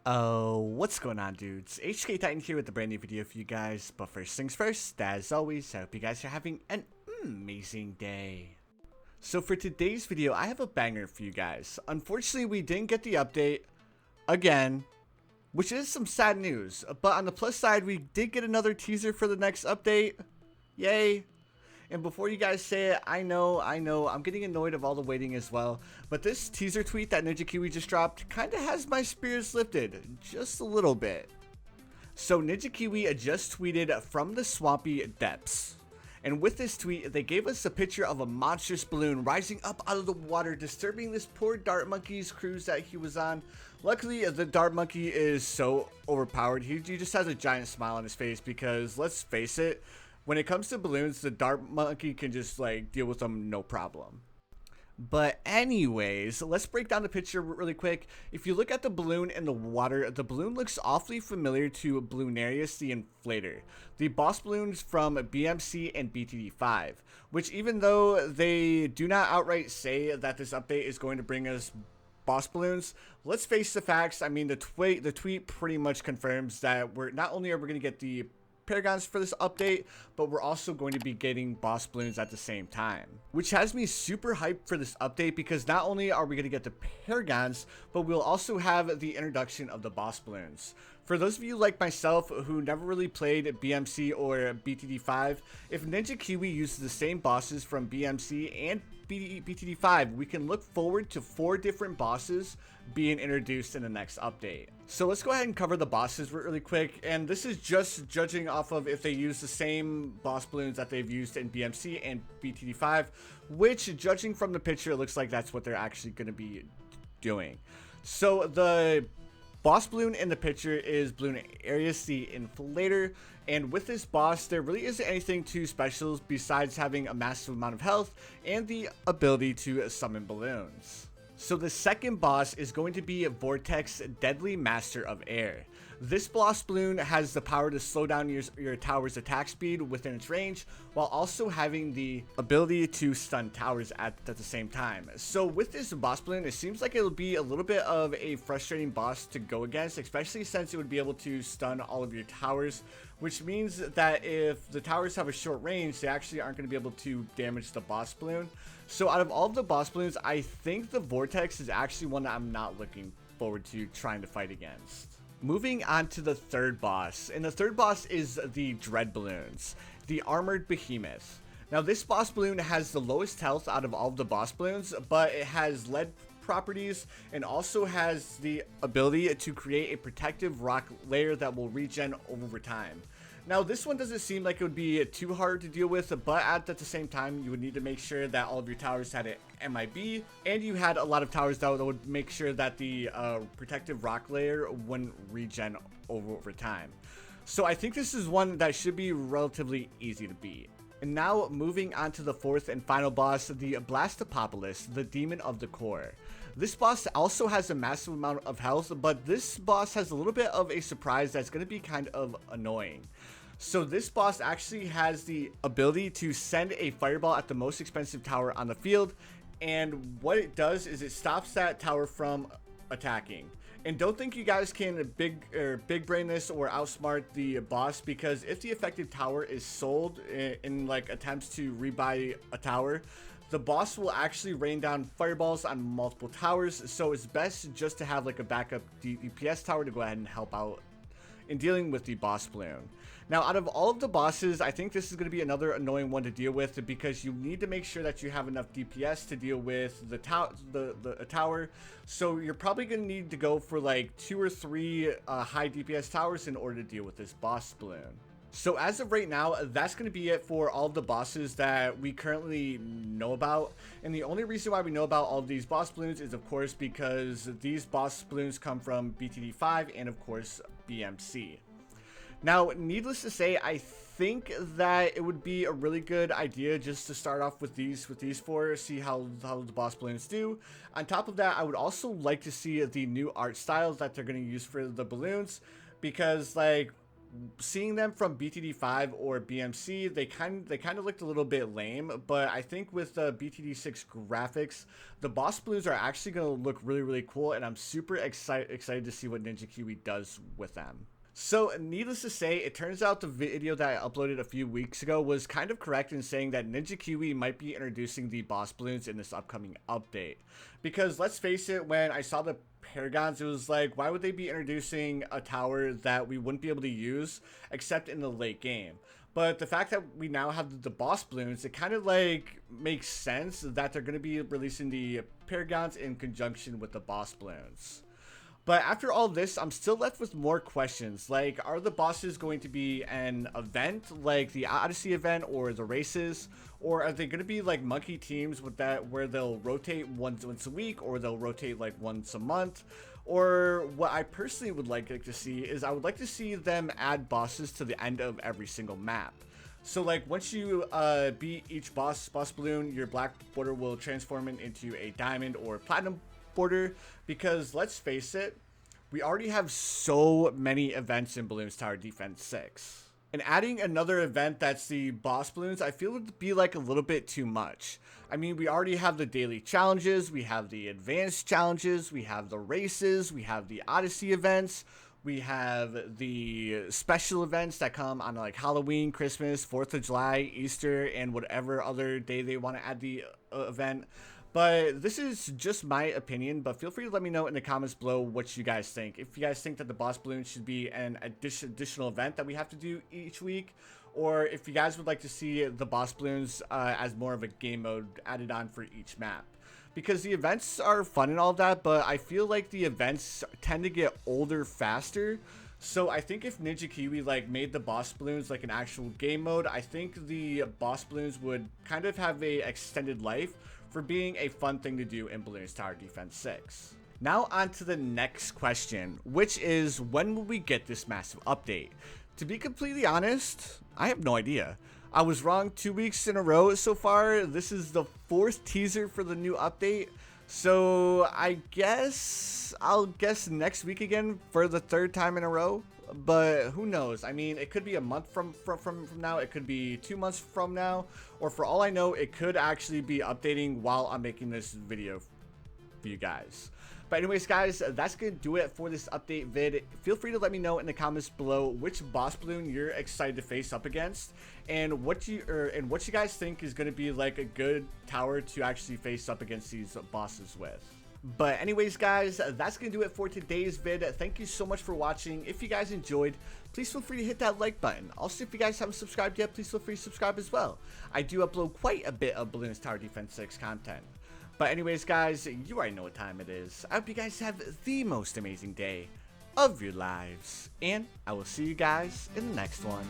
Oh, what's going on, dudes? HK Titan here with a brand new video for you guys. But first things first, as always, I hope you guys are having an amazing day. So for today's video, I have a banger for you guys. Unfortunately, we didn't get the update again, which is some sad news. But on the plus side, we did get another teaser for the next update. Yay! And before you guys say it, I know, I'm getting annoyed of all the waiting as well. But this teaser tweet that Ninja Kiwi just dropped kind of has my spirits lifted just a little bit. So Ninja Kiwi just tweeted from the swampy depths. And with this tweet, they gave us a picture of a monstrous balloon rising up out of the water, disturbing this poor dart monkey's cruise that he was on. Luckily, the dart monkey is so overpowered, he just has a giant smile on his face because, let's face it, when it comes to balloons, the dart monkey can just like deal with them no problem. But anyways, let's break down the picture really quick. If you look at the balloon in the water, the balloon looks awfully familiar to Bloonarius the Inflator, the boss balloons from BMC and BTD5, which even though they do not outright say that this update is going to bring us boss balloons, let's face the facts. I mean, the tweet pretty much confirms that not only are we going to get the paragons for this update, but we're also going to be getting boss balloons at the same time, which has me super hyped for this update because not only are we going to get the paragons, but we'll also have the introduction of the boss balloons. For those of you like myself who never really played BMC or BTD5, if Ninja Kiwi uses the same bosses from BMC and BTD5, we can look forward to 4 different bosses being introduced in the next update. So let's go ahead and cover the bosses really quick, and this is just judging off of if they use the same boss balloons that they've used in BMC and BTD5, which, judging from the picture, it looks like that's what they're actually going to be doing. So the boss balloon in the picture is Bloonarius the Inflator, and with this boss there really isn't anything too special besides having a massive amount of health and the ability to summon balloons. So the second boss is going to be Vortex, Deadly Master of Air. This boss balloon has the power to slow down your tower's attack speed within its range, while also having the ability to stun towers at the same time. So with this boss balloon, it seems like it'll be a little bit of a frustrating boss to go against, especially since it would be able to stun all of your towers, which means that if the towers have a short range, they actually aren't going to be able to damage the boss balloon. So out of all of the boss balloons, I think the Vortex is actually one that I'm not looking forward to trying to fight against. Moving on to the third boss, and the third boss is the Dread Balloons, the Armored Behemoth. Now this boss balloon has the lowest health out of all of the boss balloons, but it has lead properties and also has the ability to create a protective rock layer that will regen over time. Now this one doesn't seem like it would be too hard to deal with, but at the same time you would need to make sure that all of your towers had an MIB, and you had a lot of towers that would make sure that the protective rock layer wouldn't regen over time. So I think this is one that should be relatively easy to beat. And now moving on to the fourth and final boss, the Blastopolis, the Demon of the Core. This boss also has a massive amount of health, but this boss has a little bit of a surprise that's going to be kind of annoying. So this boss actually has the ability to send a fireball at the most expensive tower on the field, and what it does is it stops that tower from attacking. And don't think you guys can big brain this or outsmart the boss, because if the effective tower is sold in like attempts to rebuy a tower, the boss will actually rain down fireballs on multiple towers. So it's best just to have like a backup DPS tower to go ahead and help out in dealing with the boss balloon. Now out of all of the bosses, I think this is going to be another annoying one to deal with, because you need to make sure that you have enough DPS to deal with the tower. So you're probably going to need to go for like 2 or 3 high DPS towers in order to deal with this boss balloon. So as of right now, that's going to be it for all of the bosses that we currently know about. And the only reason why we know about all of these boss balloons is of course because these boss balloons come from BTD5 and of course BMC. Now, needless to say, I think that it would be a really good idea just to start off with these 4, see how the boss balloons do. On top of that, I would also like to see the new art styles that they're going to use for the balloons, because like seeing them from BTD5 or BMC, they kind of looked a little bit lame, but I think with the BTD6 graphics, the boss balloons are actually going to look really cool, and I'm super excited to see what Ninja Kiwi does with them. So, needless to say, it turns out the video that I uploaded a few weeks ago was kind of correct in saying that Ninja Kiwi might be introducing the boss balloons in this upcoming update. Because, let's face it, when I saw the paragons, it was like, why would they be introducing a tower that we wouldn't be able to use except in the late game? But the fact that we now have the boss balloons, it kind of like makes sense that they're going to be releasing the paragons in conjunction with the boss balloons. But after all this, I'm still left with more questions. Like, are the bosses going to be an event like the Odyssey event or the races? Or are they going to be like monkey teams with that where they'll rotate once a week, or they'll rotate like once a month? Or what I personally would like to see is I would like to see them add bosses to the end of every single map. So like once you beat each boss balloon, your black border will transform it into a diamond or platinum border, because let's face it, we already have so many events in Bloons Tower Defense 6. And adding another event that's the boss balloons, I feel would be like a little bit too much. I mean, we already have the daily challenges, we have the advanced challenges, we have the races, we have the Odyssey events, we have the special events that come on like Halloween, Christmas, 4th of July, Easter, and whatever other day they want to add the event. But this is just my opinion, but feel free to let me know in the comments below what you guys think. If you guys think that the boss balloon should be an additional event that we have to do each week, or if you guys would like to see the boss balloons as more of a game mode added on for each map. Because the events are fun and all that, but I feel like the events tend to get older faster. So I think if Ninja Kiwi like made the boss balloons like an actual game mode, I think the boss balloons would kind of have a extended life for being a fun thing to do in Bloons Tower Defense 6. Now on to the next question, which is when will we get this massive update? To be completely honest, I have no idea. I was wrong 2 weeks in a row so far. This is the 4th teaser for the new update. So I guess I'll guess next week again for the 3rd time in a row. But who knows? I mean, it could be a month from now. It could be 2 months from now. Or for all I know, it could actually be updating while I'm making this video for you guys. But anyways, guys, that's going to do it for this update vid. Feel free to let me know in the comments below which boss balloon you're excited to face up against, and what you guys think is going to be like a good tower to actually face up against these bosses with. But anyways, guys, that's going to do it for today's vid. Thank you so much for watching. If you guys enjoyed, please feel free to hit that like button. Also, if you guys haven't subscribed yet, please feel free to subscribe as well. I do upload quite a bit of Bloons Tower Defense 6 content. But anyways, guys, you already know what time it is. I hope you guys have the most amazing day of your lives. And I will see you guys in the next one.